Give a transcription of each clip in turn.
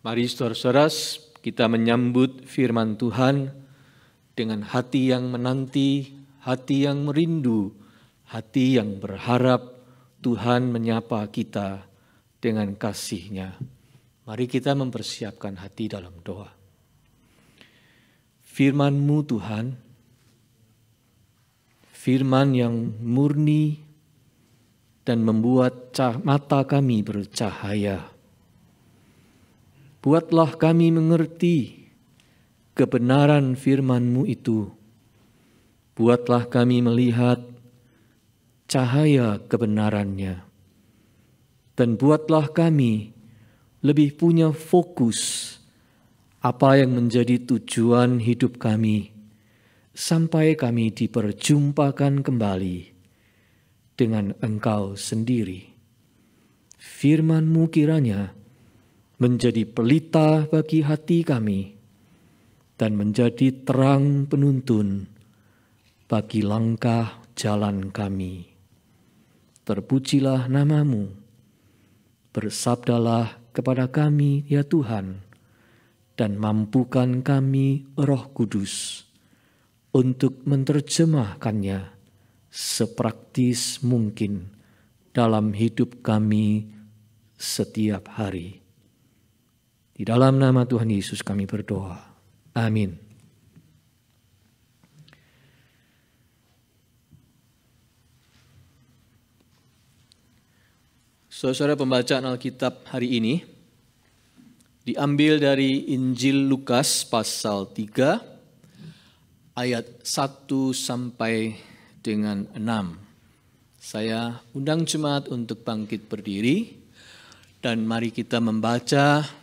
Mari saudara-saudara, kita menyambut firman Tuhan dengan hati yang menanti, hati yang merindu, hati yang berharap Tuhan menyapa kita dengan kasih-Nya. Mari kita mempersiapkan hati dalam doa. Firman-Mu Tuhan, firman yang murni dan membuat mata kami bercahaya. Buatlah kami mengerti kebenaran firman-Mu itu. Buatlah kami melihat cahaya kebenarannya. Dan buatlah kami lebih punya fokus apa yang menjadi tujuan hidup kami sampai kami diperjumpakan kembali dengan Engkau sendiri. Firman-Mu kiranya menjadi pelita bagi hati kami dan menjadi terang penuntun bagi langkah jalan kami. Terpujilah nama-Mu, bersabdalah kepada kami ya Tuhan, dan mampukan kami Roh Kudus untuk menerjemahkannya sepraktis mungkin dalam hidup kami setiap hari. Di dalam nama Tuhan Yesus kami berdoa. Amin. Saudara, pembacaan Alkitab hari ini diambil dari Injil Lukas pasal 3 ayat 1 sampai dengan 6. Saya undang jemaat untuk bangkit berdiri dan mari kita membaca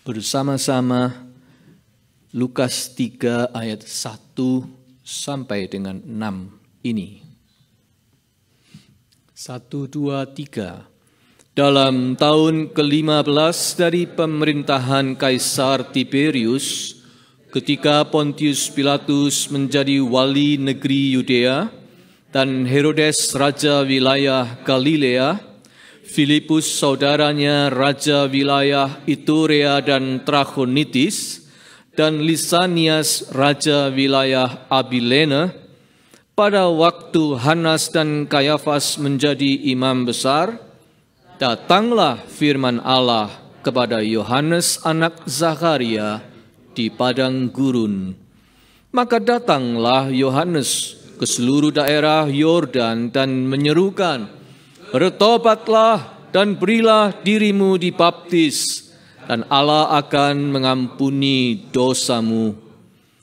bersama-sama Lukas 3 ayat 1 sampai dengan 6 ini. 1, 2, 3. Dalam tahun ke-15 dari pemerintahan Kaisar Tiberius, ketika Pontius Pilatus menjadi wali negeri Yudea dan Herodes raja wilayah Galilea, Filipus saudaranya raja wilayah Iturea dan Trachonitis, dan Lisanias raja wilayah Abilene, pada waktu Hanas dan Kayafas menjadi imam besar, datanglah firman Allah kepada Yohanes anak Zakaria di padang gurun. Maka datanglah Yohanes ke seluruh daerah Yordan dan menyerukan, "Bertobatlah dan berilah dirimu dibaptis, dan Allah akan mengampuni dosamu.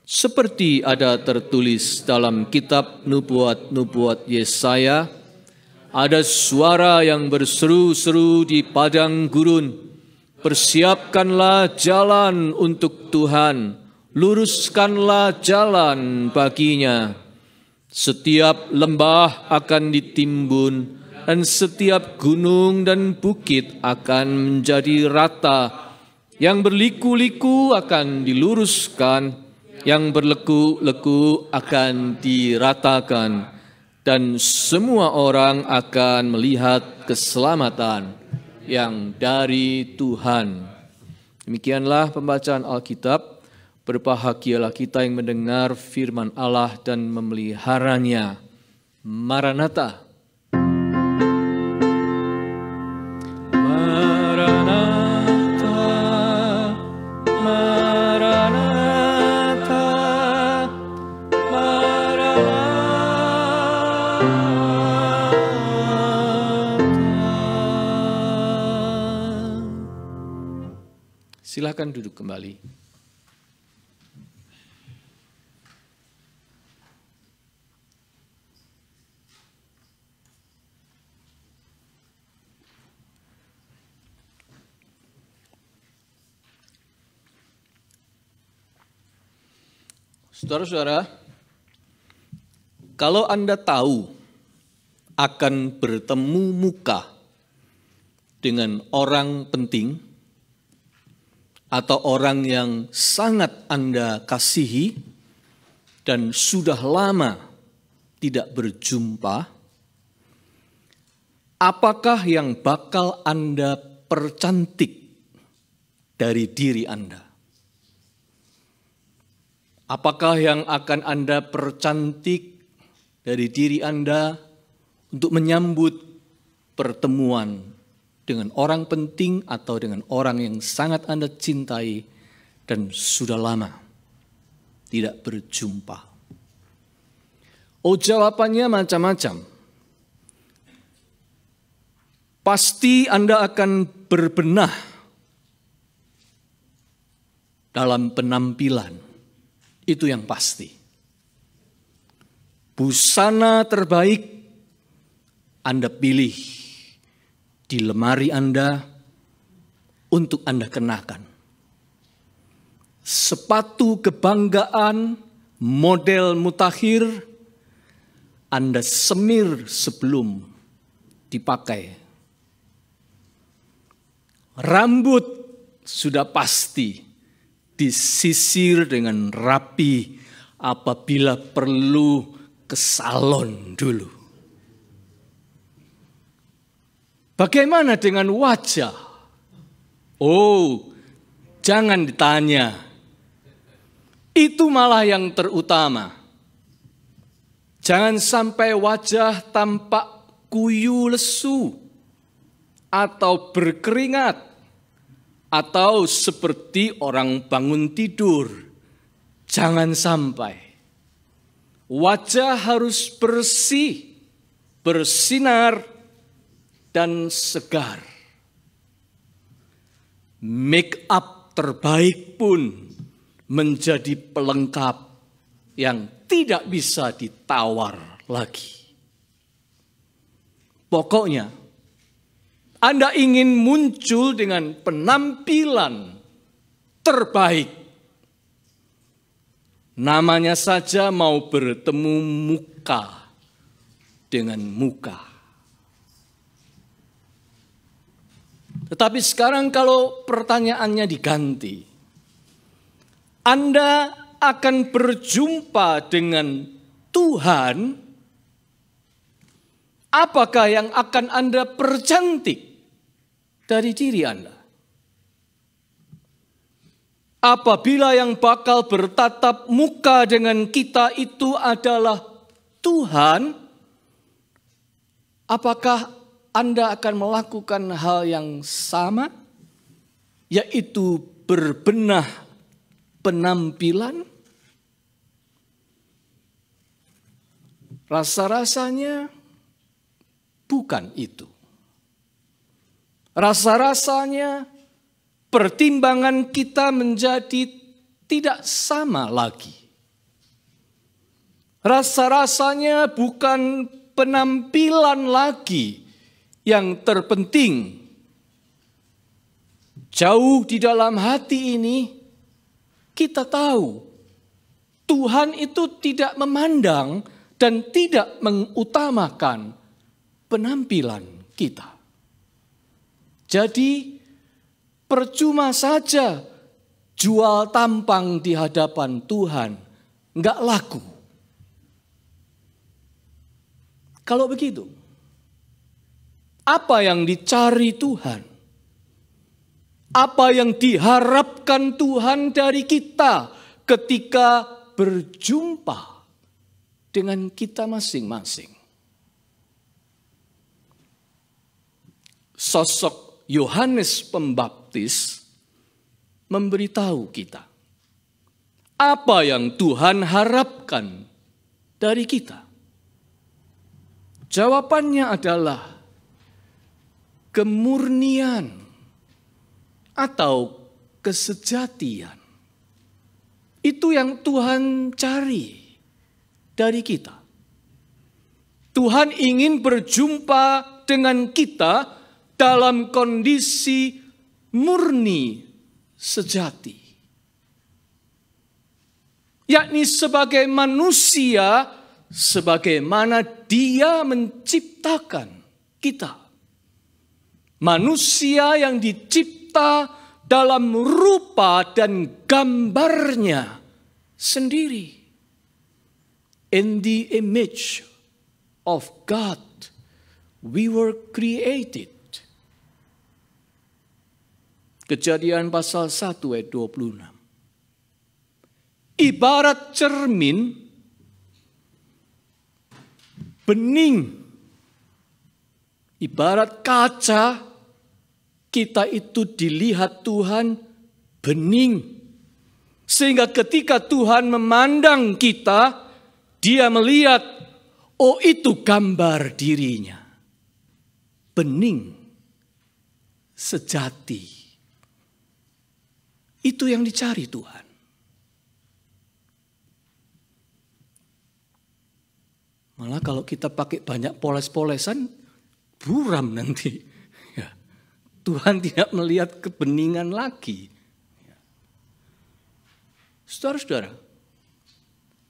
Seperti ada tertulis dalam kitab nubuat-nubuat Yesaya, ada suara yang berseru-seru di padang gurun, persiapkanlah jalan untuk Tuhan, luruskanlah jalan baginya. Setiap lembah akan ditimbun, dan setiap gunung dan bukit akan menjadi rata. Yang berliku-liku akan diluruskan, yang berleku-leku akan diratakan, dan semua orang akan melihat keselamatan yang dari Tuhan." Demikianlah pembacaan Alkitab. Berbahagialah kita yang mendengar firman Allah dan memeliharanya. Maranatha. Silakan duduk kembali. Saudara-saudara, kalau Anda tahu akan bertemu muka dengan orang penting atau orang yang sangat Anda kasihi dan sudah lama tidak berjumpa, apakah yang bakal Anda percantik dari diri Anda? Apakah yang akan Anda percantik dari diri Anda untuk menyambut pertemuan dengan orang penting atau dengan orang yang sangat Anda cintai dan sudah lama tidak berjumpa? Oh, jawabannya macam-macam. Pasti Anda akan berbenah dalam penampilan. Itu yang pasti. Busana terbaik Anda pilih di lemari Anda untuk Anda kenakan. Sepatu kebanggaan model mutakhir Anda semir sebelum dipakai. Rambut sudah pasti disisir dengan rapi apabila perlu ke salon dulu. Bagaimana dengan wajah? Oh, jangan ditanya. Itu malah yang terutama. Jangan sampai wajah tampak kuyu lesu atau berkeringat atau seperti orang bangun tidur. Jangan sampai. Wajah harus bersih, bersinar, dan segar. Make up terbaik pun menjadi pelengkap yang tidak bisa ditawar lagi. Pokoknya, Anda ingin muncul dengan penampilan terbaik. Namanya saja mau bertemu muka dengan muka. Tetapi sekarang kalau pertanyaannya diganti, Anda akan berjumpa dengan Tuhan, apakah yang akan Anda percantik dari diri Anda? Apabila yang bakal bertatap muka dengan kita itu adalah Tuhan, apakah Anda akan melakukan hal yang sama, yaitu berbenah penampilan? Rasa-rasanya bukan itu. Rasa-rasanya pertimbangan kita menjadi tidak sama lagi. Rasa-rasanya bukan penampilan lagi yang terpenting. Jauh di dalam hati ini kita tahu Tuhan itu tidak memandang dan tidak mengutamakan penampilan kita. Jadi percuma saja jual tampang di hadapan Tuhan, enggak laku. Kalau begitu, apa yang dicari Tuhan? Apa yang diharapkan Tuhan dari kita ketika berjumpa dengan kita masing-masing? Sosok Yohanes Pembaptis memberitahu kita apa yang Tuhan harapkan dari kita. Jawabannya adalah kemurnian atau kesejatian. Itu yang Tuhan cari dari kita. Tuhan ingin berjumpa dengan kita dalam kondisi murni sejati. Yakni sebagai manusia, sebagaimana Dia menciptakan kita. Manusia yang dicipta dalam rupa dan gambarnya sendiri. In the image of God, we were created. Kejadian pasal 1 ayat 26. Ibarat cermin, bening, ibarat kaca, kita itu dilihat Tuhan bening. Sehingga ketika Tuhan memandang kita, Dia melihat, oh itu gambar dirinya. Bening, sejati. Itu yang dicari Tuhan. Malah kalau kita pakai banyak poles-polesan, buram nanti. Ya. Tuhan tidak melihat kebeningan lagi. Saudara-saudara,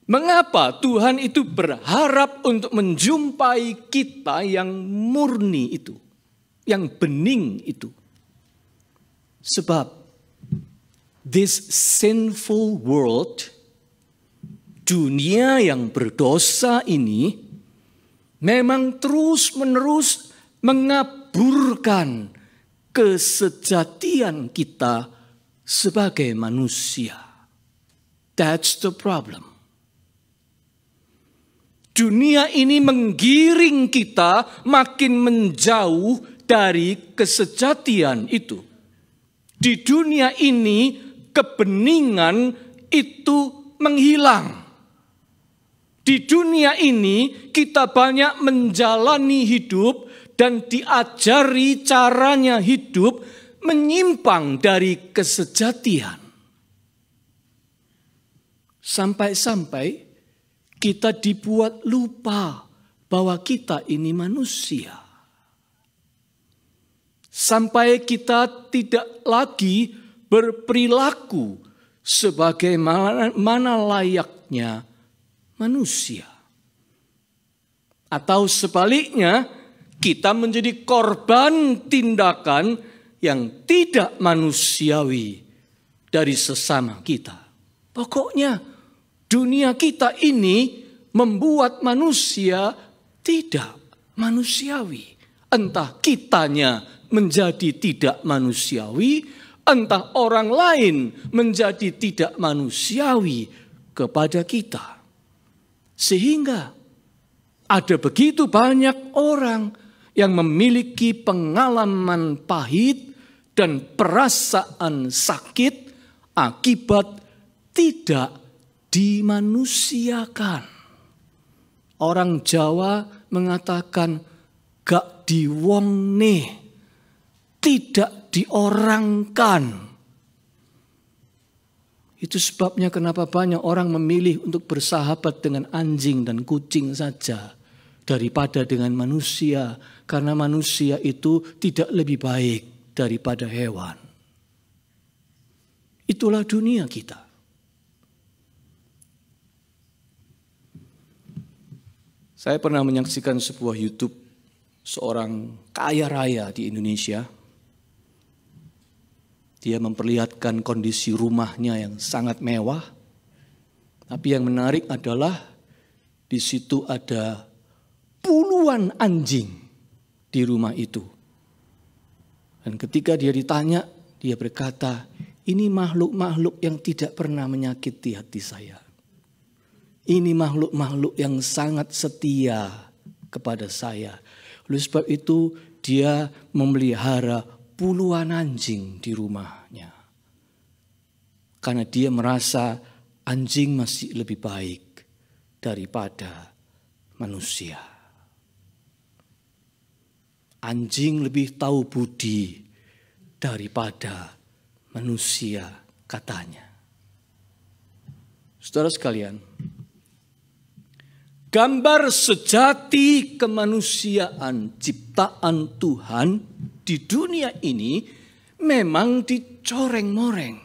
mengapa Tuhan itu berharap untuk menjumpai kita yang murni itu, yang bening itu? Sebab this sinful world, dunia yang berdosa ini, memang terus-menerus mengaburkan kesejatian kita sebagai manusia. That's the problem. Dunia ini menggiring kita makin menjauh dari kesejatian itu. Di dunia ini kebeningan itu menghilang. Di dunia ini kita banyak menjalani hidup dan diajari caranya hidup menyimpang dari kesejatian. Sampai-sampai kita dibuat lupa bahwa kita ini manusia. Sampai kita tidak lagi berperilaku sebagaimana layaknya manusia. Atau sebaliknya, kita menjadi korban tindakan yang tidak manusiawi dari sesama kita. Pokoknya dunia kita ini membuat manusia tidak manusiawi. Entah kitanya menjadi tidak manusiawi, entah orang lain menjadi tidak manusiawi kepada kita. Sehingga ada begitu banyak orang yang memiliki pengalaman pahit dan perasaan sakit akibat tidak dimanusiakan. Orang Jawa mengatakan gak diwongne, tidak diorangkan. Itu sebabnya kenapa banyak orang memilih untuk bersahabat dengan anjing dan kucing saja daripada dengan manusia, karena manusia itu tidak lebih baik daripada hewan. Itulah dunia kita. Saya pernah menyaksikan sebuah YouTube seorang kaya raya di Indonesia. Dia memperlihatkan kondisi rumahnya yang sangat mewah. Tapi yang menarik adalah di situ ada puluhan anjing di rumah itu. Dan ketika dia ditanya, dia berkata, ini makhluk-makhluk yang tidak pernah menyakiti hati saya. Ini makhluk-makhluk yang sangat setia kepada saya. Oleh sebab itu dia memelihara puluhan anjing di rumahnya. Karena dia merasa anjing masih lebih baik daripada manusia. Anjing lebih tahu budi daripada manusia, katanya. Saudara sekalian, gambar sejati kemanusiaan ciptaan Tuhan di dunia ini memang dicoreng-moreng,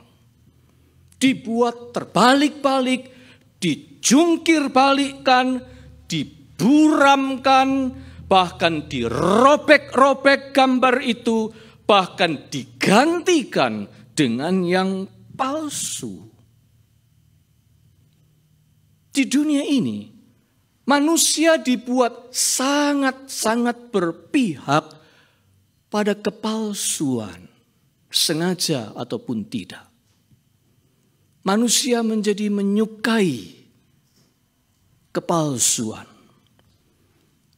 dibuat terbalik-balik, dijungkir-balikkan, diburamkan, bahkan dirobek-robek gambar itu, bahkan digantikan dengan yang palsu. Di dunia ini manusia dibuat sangat-sangat berpihak pada kepalsuan sengaja ataupun tidak. Manusia menjadi menyukai kepalsuan.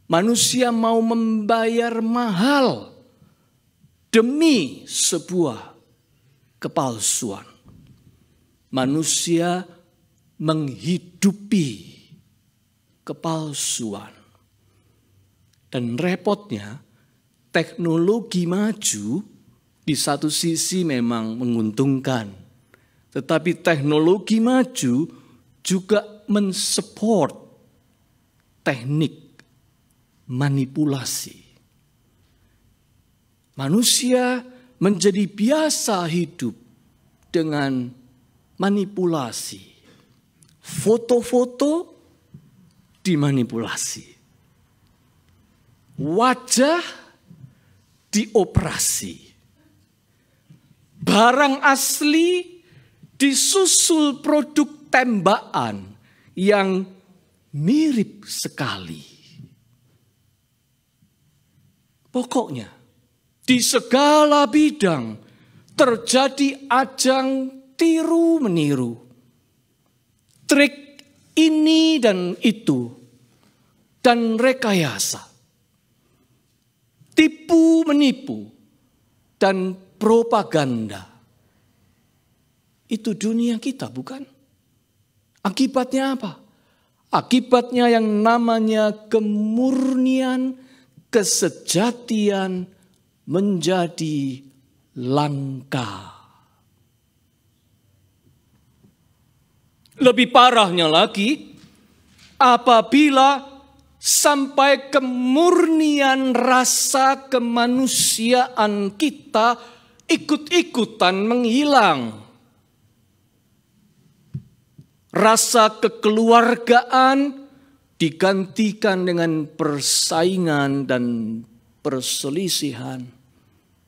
Manusia mau membayar mahal demi sebuah kepalsuan. Manusia menghidupi kepalsuan. Dan repotnya, teknologi maju di satu sisi memang menguntungkan. Tetapi teknologi maju juga mensupport teknik manipulasi. Manusia menjadi biasa hidup dengan manipulasi. Foto-foto dimanipulasi. Wajah dioperasi. Barang asli disusul produk tembakan yang mirip sekali. Pokoknya di segala bidang terjadi ajang tiru meniru. Trik ini dan itu dan rekayasa. Tipu menipu dan propaganda. Itu dunia kita, bukan? Akibatnya apa? Akibatnya yang namanya kemurnian, kesejatian menjadi langka. Lebih parahnya lagi, apabila sampai kemurnian rasa kemanusiaan kita ikut-ikutan menghilang. Rasa kekeluargaan digantikan dengan persaingan dan perselisihan.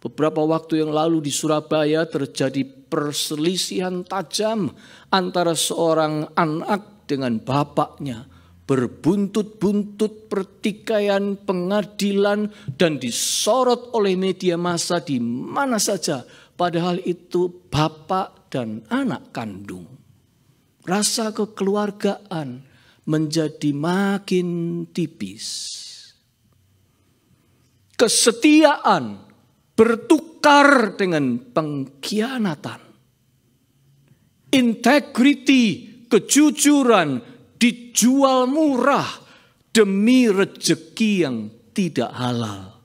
Beberapa waktu yang lalu di Surabaya terjadi perselisihan tajam antara seorang anak dengan bapaknya. Berbuntut-buntut pertikaian, pengadilan, dan disorot oleh media massa di mana saja. Padahal itu bapak dan anak kandung. Rasa kekeluargaan menjadi makin tipis. Kesetiaan bertukar dengan pengkhianatan. Integriti, kejujuran dijual murah demi rejeki yang tidak halal.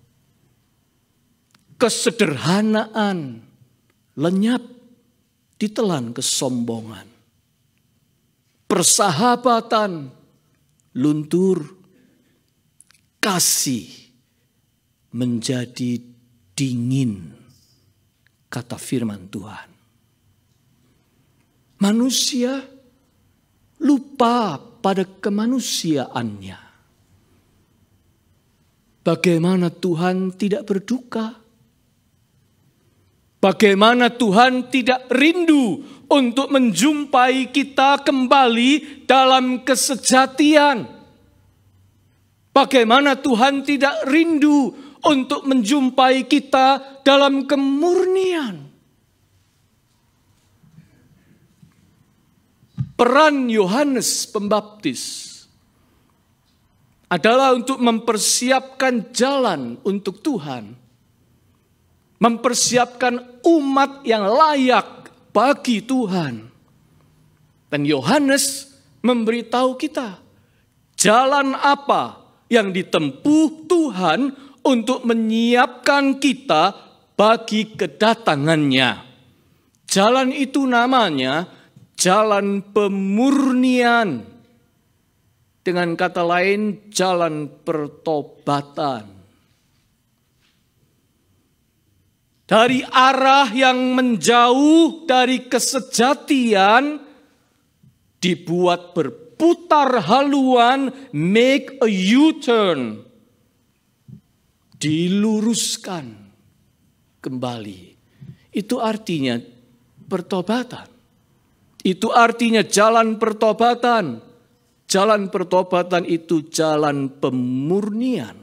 Kesederhanaan lenyap ditelan kesombongan. Persahabatan luntur, kasih menjadi dingin, kata firman Tuhan. Manusia lupa pada kemanusiaannya. Bagaimana Tuhan tidak berduka? Bagaimana Tuhan tidak rindu untuk menjumpai kita kembali dalam kesejatian? Bagaimana Tuhan tidak rindu untuk menjumpai kita dalam kemurnian? Peran Yohanes Pembaptis adalah untuk mempersiapkan jalan untuk Tuhan. Mempersiapkan umat yang layak bagi Tuhan. Dan Yohanes memberitahu kita jalan apa yang ditempuh Tuhan untuk menyiapkan kita bagi kedatangannya. Jalan itu namanya jalan pemurnian. Dengan kata lain, jalan pertobatan. Dari arah yang menjauh dari kesejatian, dibuat berputar haluan, make a U-turn. Diluruskan kembali. Itu artinya pertobatan. Itu artinya jalan pertobatan. Jalan pertobatan itu jalan pemurnian.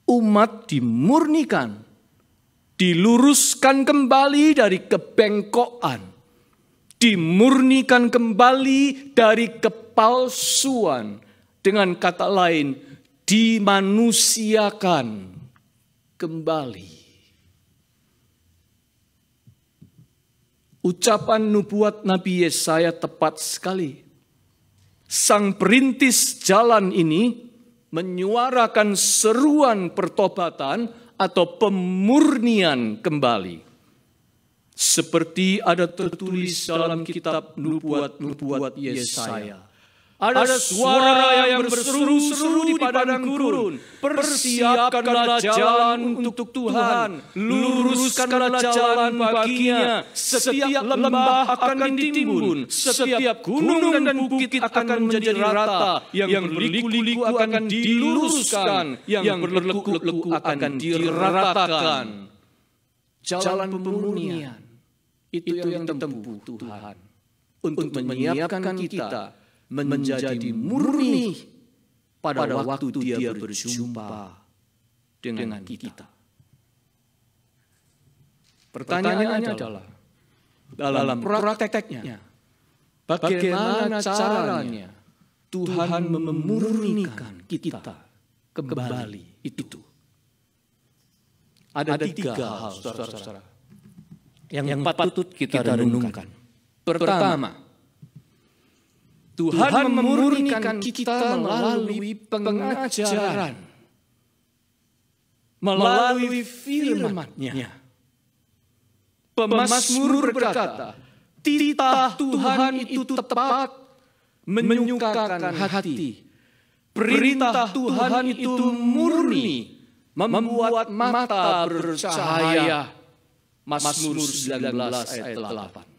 Umat dimurnikan diluruskan kembali dari kebengkokan, dimurnikan kembali dari kepalsuan. Dengan kata lain, dimanusiakan kembali. Ucapan nubuat Nabi Yesaya tepat sekali. Sang perintis jalan ini menyuarakan seruan pertobatan atau pemurnian kembali. Seperti ada tertulis dalam kitab nubuat Yesaya. Ada suara yang berseru-seru di padang gurun. Persiapkanlah jalan untuk Tuhan. Luruskanlah jalan baginya. Setiap lembah akan ditimbun. Setiap gunung dan bukit akan menjadi rata. Yang berliku-liku akan diluruskan. Yang berleku-leku akan diratakan. Jalan pemurnian. Itu yang ditempuh Tuhan. Untuk menyiapkan kita menjadi murni pada waktu Dia berjumpa dengan kita. Pertanyaannya adalah, dalam prakteknya, bagaimana caranya Tuhan memurnikan kita kembali itu? Ada tiga hal, saudara-saudara, yang patut kita renungkan. Pertama, Tuhan memurnikan kita melalui pengajaran, melalui firman-Nya. Pemazmur berkata, titah Tuhan itu tepat, menyukakan hati. Perintah Tuhan itu murni, membuat mata bercahaya. Mazmur 19 ayat 8.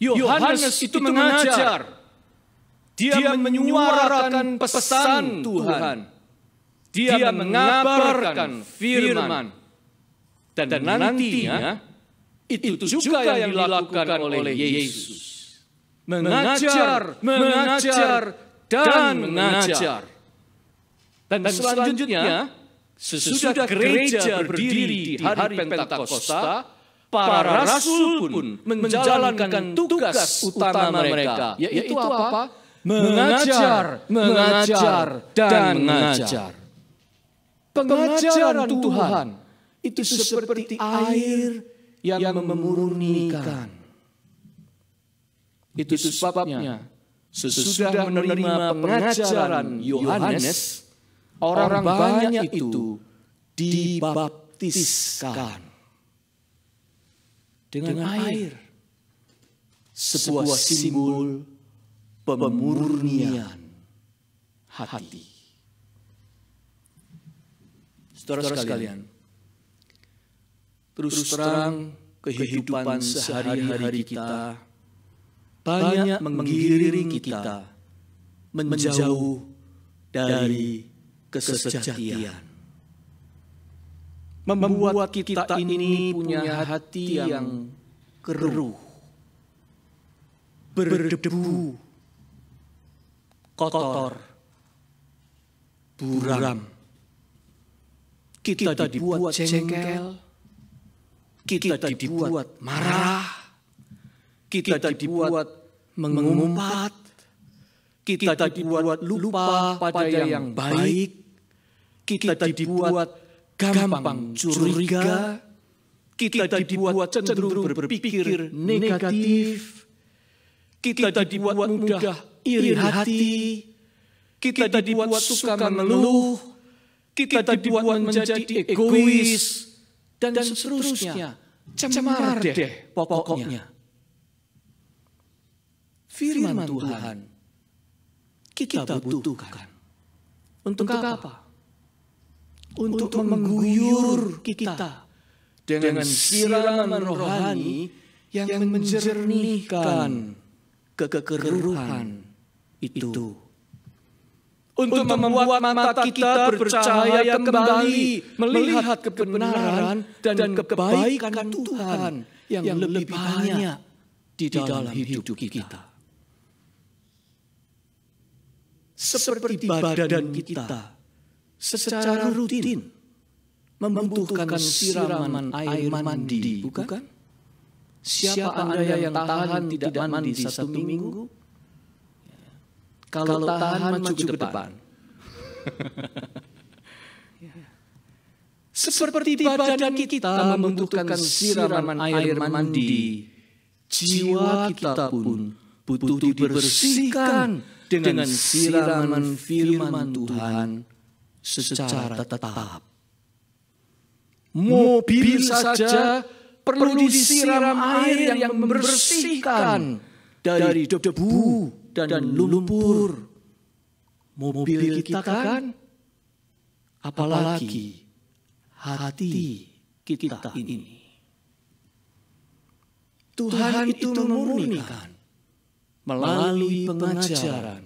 Yohanes itu mengajar. Dia menyuarakan pesan Tuhan. Dia mengabarkan firman. Dan nantinya itu juga yang dilakukan oleh Yesus. Mengajar, dan mengajar. Dan selanjutnya, sesudah gereja berdiri di hari Pentakosta, para rasul pun menjalankan tugas utama mereka, yaitu apa? Mengajar, dan mengajar. Pengajaran Tuhan itu seperti air yang memurnikan. Itu sebabnya sesudah menerima pengajaran Yohanes, orang banyak itu dibaptiskan dengan air, sebuah simbol pemurnian hati. Saudara sekalian, terus terang kehidupan sehari-hari kita banyak menggiring kita menjauh dari kesejatian. Membuat kita ini punya hati yang keruh, berdebu, kotor, buram. Kita dibuat jengkel, kita dibuat marah, kita dibuat mengumpat, kita dibuat lupa pada yang baik, kita dibuat gampang curiga, kita dibuat cenderung berpikir negatif, kita dibuat mudah iri hati, kita dibuat suka mengeluh, kita dibuat menjadi egois, dan seterusnya. Cemar deh pokoknya. Firman Tuhan kita butuhkan. Untuk apa? Untuk mengguyur kita dengan siraman rohani yang menjernihkan kekeruhan itu. Untuk membuat mata kita bercahaya kembali, melihat kebenaran dan kebaikan Tuhan yang lebih banyak di dalam hidup kita. Seperti badan kita secara rutin membutuhkan siraman air mandi, bukan? Siapa Anda yang tahan tidak mandi 1 minggu? Kalau tahan, maju ke depan. Seperti badan kita membutuhkan siraman air mandi, jiwa kita pun butuh dibersihkan dengan siraman firman Tuhan secara tetap. Mobil saja perlu disiram air yang membersihkan dari debu dan lumpur. Mobil kita kan, apalagi hati kita ini. Tuhan itu memurnikan melalui pengajaran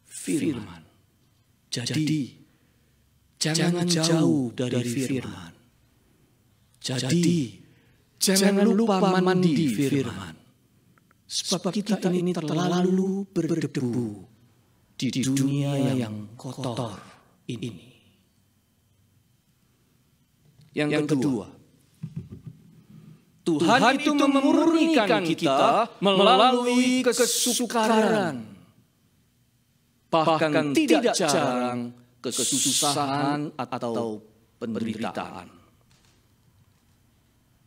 firman. Jadi, jangan jauh dari firman. Jadi, jangan lupa mandi firman. Sebab kita ini terlalu berdebu di dunia yang kotor ini. Yang kedua, Tuhan itu memurnikan kita melalui kesukaran. Bahkan tidak jarang kesusahan atau penderitaan.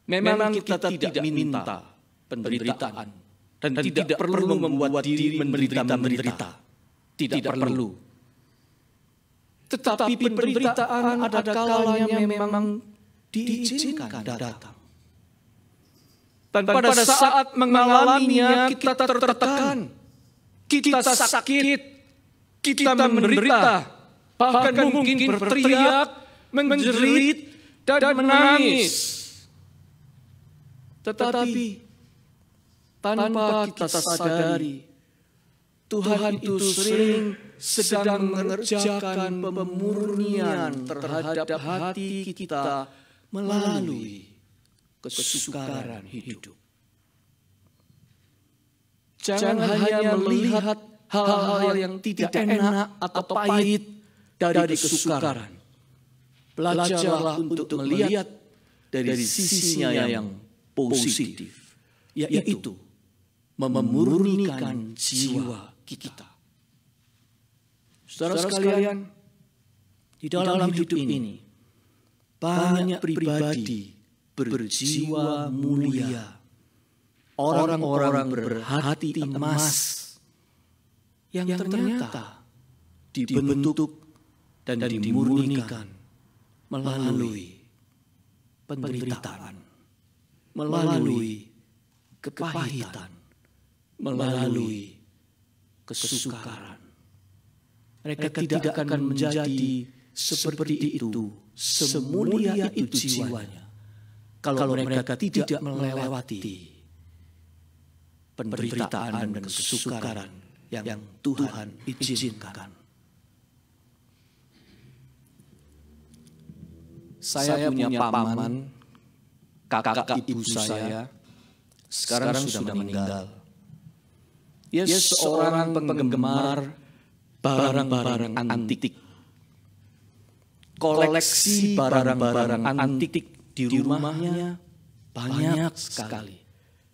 Memang kita tidak minta penderitaan dan tidak perlu membuat diri menderita. Tidak perlu. Tetapi penderitaan ada kalanya memang diizinkan datang. Dan pada saat mengalaminya kita tertekan, kita sakit, kita menderita, bahkan mungkin berteriak, menjerit, dan menangis. Tetapi tanpa kita sadari, Tuhan itu sering sedang mengerjakan pemurnian terhadap hati kita melalui kesukaran hidup. Jangan hanya melihat hal-hal yang tidak enak atau pahit dari kesukaran. Belajarlah untuk melihat dari sisinya yang positif, yaitu memurnikan jiwa kita. Saudara sekalian, di dalam hidup ini banyak pribadi berjiwa mulia, orang-orang berhati emas yang ternyata dibentuk dan dimurnikan melalui penderitaan, melalui kepahitan, melalui kesukaran. Mereka tidak akan menjadi seperti itu, semulia itu jiwanya, kalau mereka tidak melewati penderitaan dan kesukaran yang Tuhan izinkan. Saya punya paman, kakak ibu saya, sekarang sudah meninggal. Dia seorang penggemar barang-barang antik. Koleksi barang-barang antik di rumahnya banyak sekali.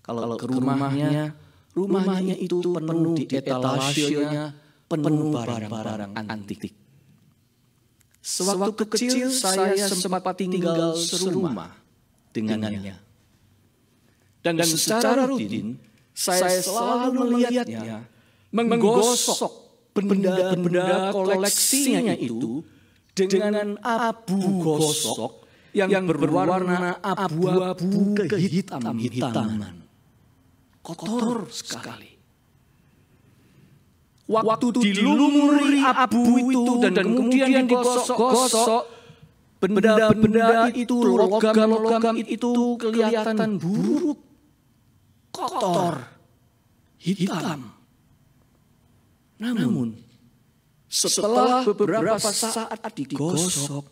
Kalau ke rumahnya itu penuh di etalasenya, penuh barang-barang antik. Sewaktu kecil saya sempat tinggal serumah dengannya. Dan secara rutin saya selalu melihatnya menggosok benda-benda koleksinya itu dengan abu gosok yang berwarna abu-abu kehitam-hitaman. Kotor sekali. Waktu dilumuri abu itu dan kemudian digosok-gosok, benda-benda itu, logam-logam itu kelihatan buruk, kotor, hitam. Namun, setelah beberapa saat digosok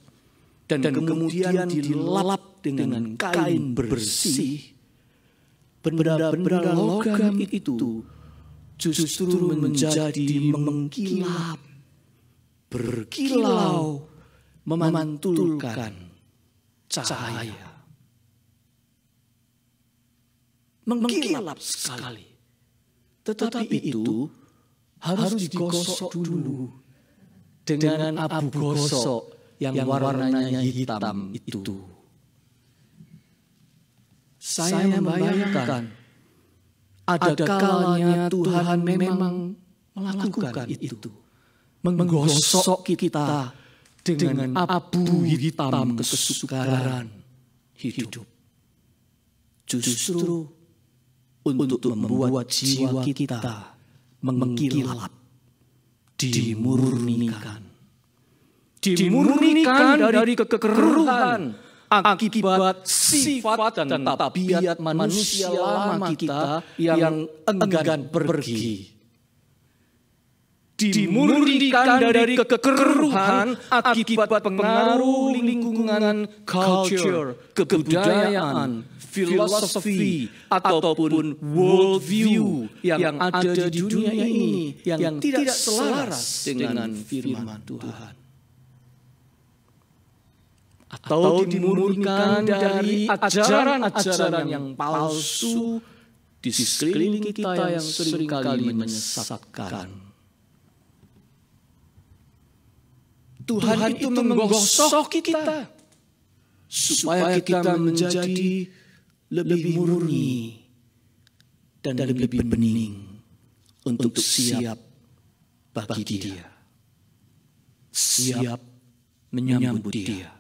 dan kemudian dilap dengan kain bersih, benda-benda logam itu justru menjadi mengkilap, berkilau, memantulkan cahaya. Mengkilap sekali. Tetapi itu harus digosok dulu dengan abu gosok yang warnanya hitam itu. Saya membayangkan ada kalanya Tuhan memang melakukan itu. Menggosok kita dengan abu hitam kesukaran hidup. Justru untuk membuat jiwa kita mengkilap, dimurnikan dari kekeruhan akibat sifat dan tabiat manusia lama kita yang enggan pergi. Dimurnikan dari kekeruhan akibat pengaruh lingkungan, culture, kebudayaan, filosofi, ataupun worldview yang ada di dunia ini yang tidak selaras dengan firman Tuhan. Atau dimurnikan dari ajaran-ajaran yang palsu di sekeliling kita yang seringkali menyesatkan. Tuhan itu menggosok kita supaya kita menjadi lebih murni dan lebih bening untuk siap bagi Dia, siap menyambut Dia.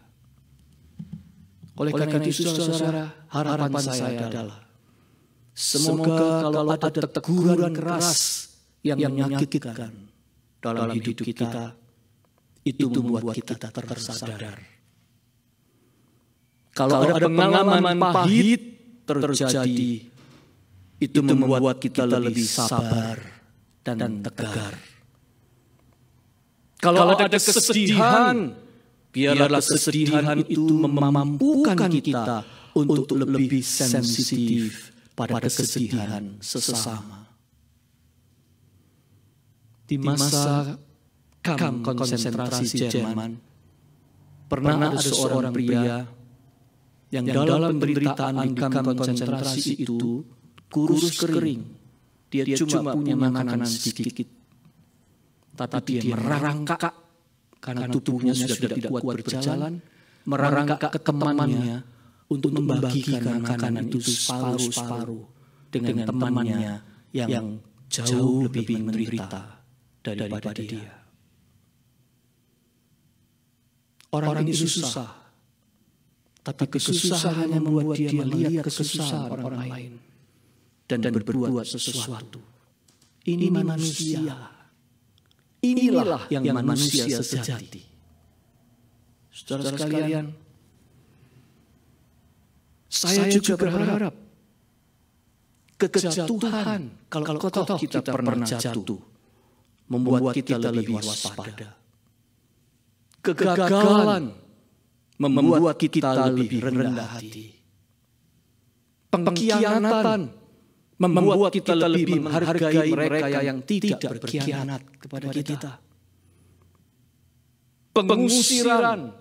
Oleh karena itu, saudara, harapan saya adalah semoga kalau ada teguran keras yang menyakitkan dalam hidup kita, itu membuat kita tersadar. Kalau ada pengalaman pahit terjadi, itu membuat kita lebih sabar dan tegar. Kalau ada kesedihan, biarlah kesedihan itu memampukan kita untuk lebih sensitif pada kesedihan sesama. Di masa kamp konsentrasi Jerman, pernah ada seorang pria yang dalam penderitaan di kamp konsentrasi itu kurus kering. Dia cuma punya makanan sedikit, tapi dia merangkak karena tubuhnya sudah tidak kuat berjalan, merangkak ke temannya untuk membagikan makanan itu separuh-separuh dengan temannya yang jauh lebih menderita daripada dia. Orang ini susah, tapi kesusahan hanya membuat dia melihat kesusahan orang lain dan berbuat sesuatu. Ini manusia. Inilah yang manusia sejati. Saudara sekalian, saya juga berharap kejatuhan, kalau kita pernah jatuh, membuat kita lebih waspada. Kegagalan membuat kita lebih rendah hati. Pengkhianatan membuat kita lebih menghargai mereka yang tidak berkhianat kepada kita. Pengusiran,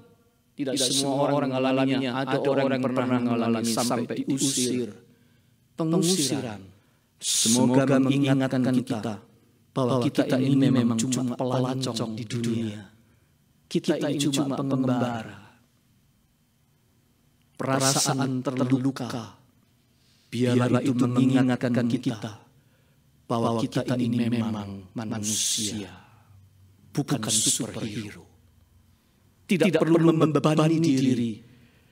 tidak semua orang mengalaminya. Ada orang yang pernah mengalami sampai diusir. Pengusiran, semoga mengingatkan kita bahwa kita ini memang cuma pelancong di dunia. Kita ini cuma pengembara. Perasaan terluka, biarlah itu mengingatkan kita bahwa kita ini memang manusia, bukan superhero. Tidak perlu membebani diri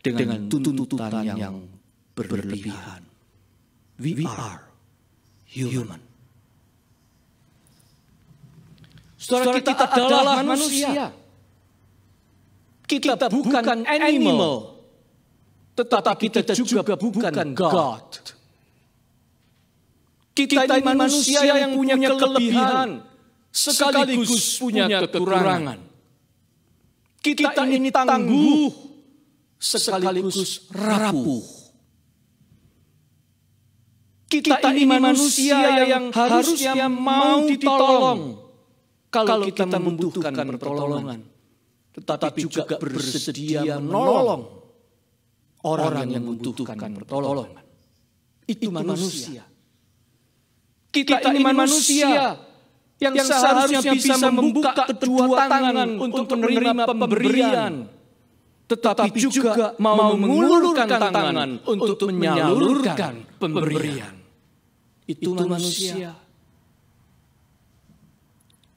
dengan tuntutan yang berlebihan. We are human. Saudara, kita adalah manusia. Kita bukan animal, tetapi kita juga bukan God. Kita ini manusia yang punya kelebihan, sekaligus punya kekurangan. Kita ini tangguh, sekaligus rapuh. Kita ini manusia yang harusnya mau ditolong kalau kita membutuhkan pertolongan, tetapi juga bersedia menolong orang yang membutuhkan pertolongan. Itu manusia. Kita ini manusia yang seharusnya bisa membuka kedua tangan untuk menerima pemberian, tetapi juga mau mengulurkan tangan untuk menyalurkan pemberian. Itu manusia.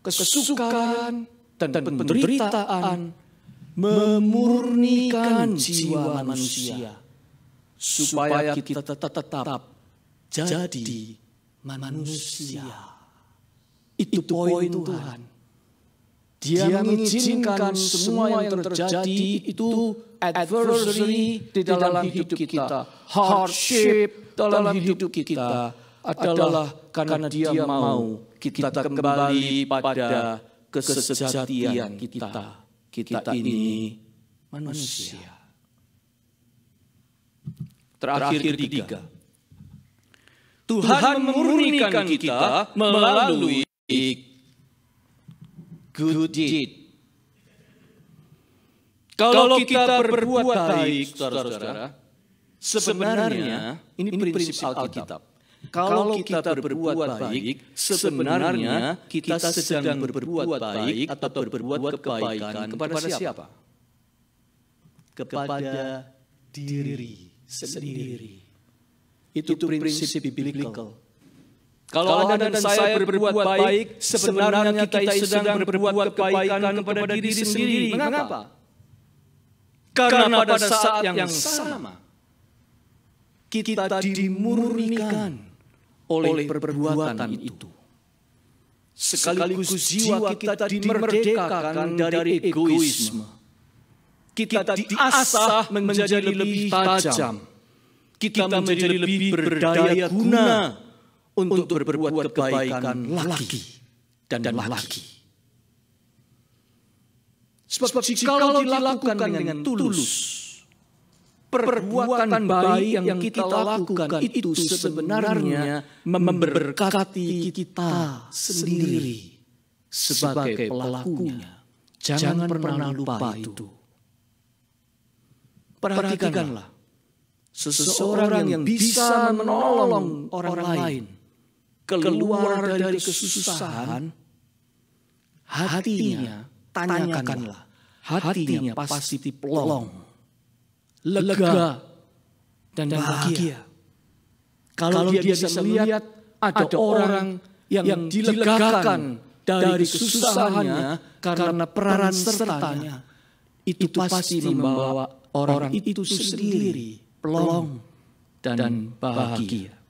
Kesukaran dan penderitaan memurnikan jiwa manusia supaya kita tetap jadi manusia. Itu poin Tuhan. Dia mengizinkan semua yang terjadi itu adversity di dalam hidup kita, hardship dalam hidup kita adalah karena Dia mau kita kembali pada kesejatian kita. Kita ini manusia. Terakhir ketiga, Tuhan memurnikan kita melalui good deed. Kalau kita berbuat baik, saudara-saudara, sebenarnya ini prinsip Alkitab. Kalau kita berbuat baik, sebenarnya kita sedang berbuat baik atau berbuat kebaikan kepada siapa? Kepada diri sendiri. Itu prinsip biblical. Kalau Anda dan saya berbuat baik, sebenarnya kita sedang berbuat kebaikan kepada diri sendiri. Mengapa? Karena pada saat yang sama, kita dimurnikan oleh perbuatan itu. Sekaligus jiwa kita dimerdekakan dari egoisme. Kita diasah menjadi lebih tajam. Kita menjadi lebih berdaya guna untuk berbuat kebaikan lagi dan lagi. Sebab jikalau dilakukan dengan tulus, perbuatan baik yang kita lakukan itu sebenarnya memberkati kita sendiri sebagai pelakunya. Jangan pernah lupa itu. Perhatikanlah, seseorang yang bisa menolong orang lain keluar dari kesusahan, hatinya, tanyakanlah, hatinya pasti plong, lega, dan bahagia. Kalau dia bisa melihat ada orang yang dilegakan dari kesusahannya karena peran sertanya, itu pasti membawa orang itu sendiri plong dan bahagia.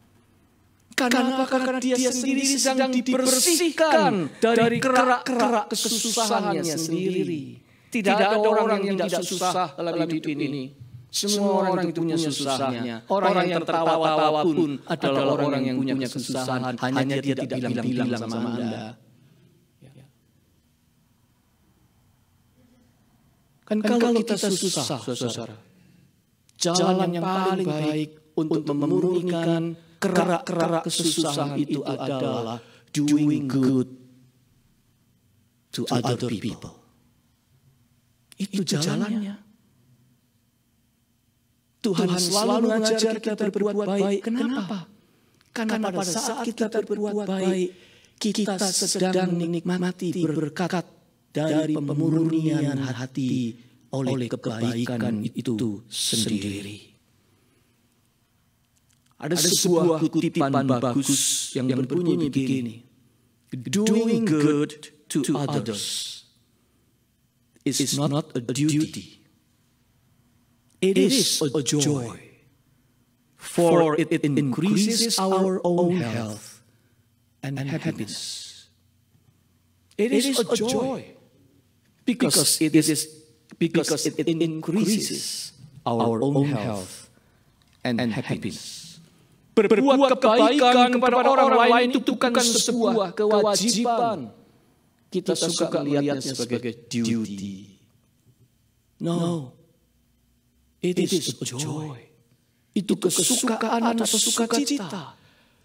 Karena dia sendiri sedang dibersihkan dari kerak-kerak kesusahannya sendiri. Tidak ada orang yang tidak susah dalam hidup ini. Semua orang itu punya susahnya. Orang yang tertawa-tawa pun adalah orang yang punya kesusahan. Hanya dia tidak bilang-bilang sama Anda. Kan kalau kita susah, saudara, jalan yang paling baik untuk memurnikan kerak-kerak kesusahan itu adalah doing good to other people. Itu jalannya. Tuhan selalu mengajar kita berbuat baik. Kenapa? Karena pada saat kita berbuat baik, kita sedang menikmati berkat dari pemurnian hati oleh kebaikan itu sendiri. Ada sebuah kutipan bagus yang berbunyi begini. Doing good to others is not a duty. It is a joy. For it increases our own health and happiness. It is a joy. Because it increases our own health and happiness. Berbuat kebaikan kepada orang lain itu bukan sebuah kewajiban. Kita suka melihatnya sebagai duty. No, it is a joy. Itu kesukaan atau sukacita.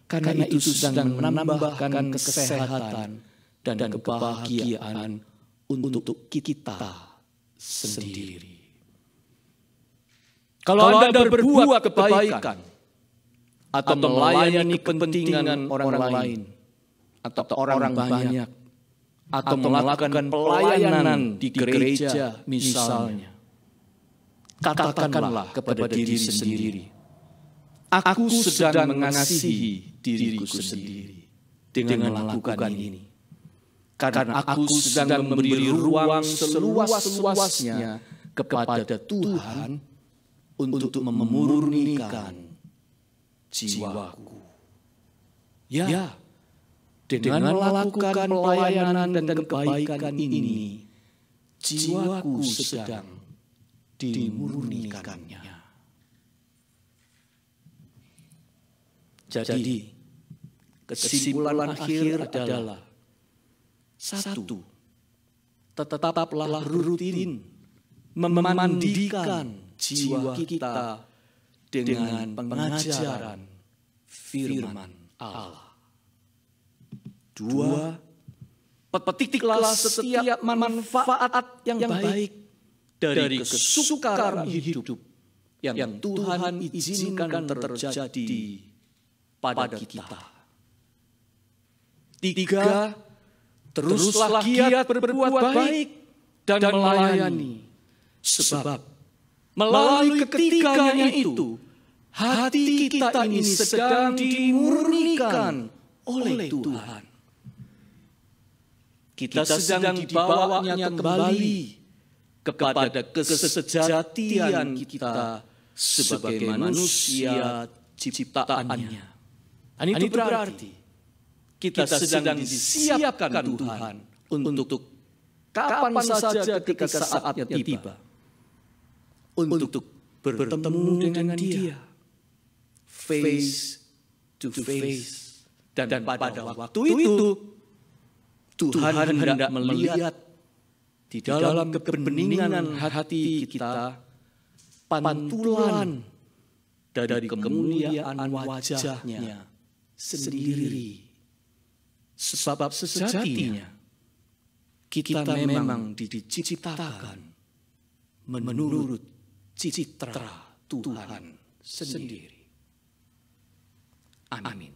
Karena itu sedang menambahkan kesehatan dan kebahagiaan untuk kita sendiri. Kalau Anda berbuat kebaikan atau melayani kepentingan orang lain atau orang banyak atau melakukan pelayanan di gereja misalnya, katakanlah kepada diri sendiri, aku sedang mengasihi diriku sendiri dengan melakukan ini. Karena aku sedang memberi ruang seluas-luasnya kepada Tuhan untuk memurnikan jiwaku. Ya, dengan melakukan pelayanan dan kebaikan ini, jiwaku sedang dimurnikannya. Jadi, kesimpulan akhir adalah satu, tetaplah rutin memandikan jiwa kita dengan pengajaran firman Allah. Dua, petiklah setiap manfaat yang baik dari kesukaran hidup yang Tuhan izinkan terjadi pada kita. Tiga, teruslah giat berbuat baik dan melayani. Sebab melalui ketiganya itu, hati kita ini sedang dimurnikan oleh Tuhan. Kita sedang dibawanya kembali kepada kesejatian kita sebagai manusia ciptaannya. Dan itu berarti kita sedang disiapkan Tuhan untuk kapan saja ketika saatnya tiba, untuk bertemu dengan Dia face to face. Dan pada waktu itu Tuhan hendak melihat di dalam kebeningan hati kita pantulan dari kemuliaan wajah-Nya sendiri. Sebab sejatinya kita memang diciptakan menurut citra Tuhan sendiri. Amin.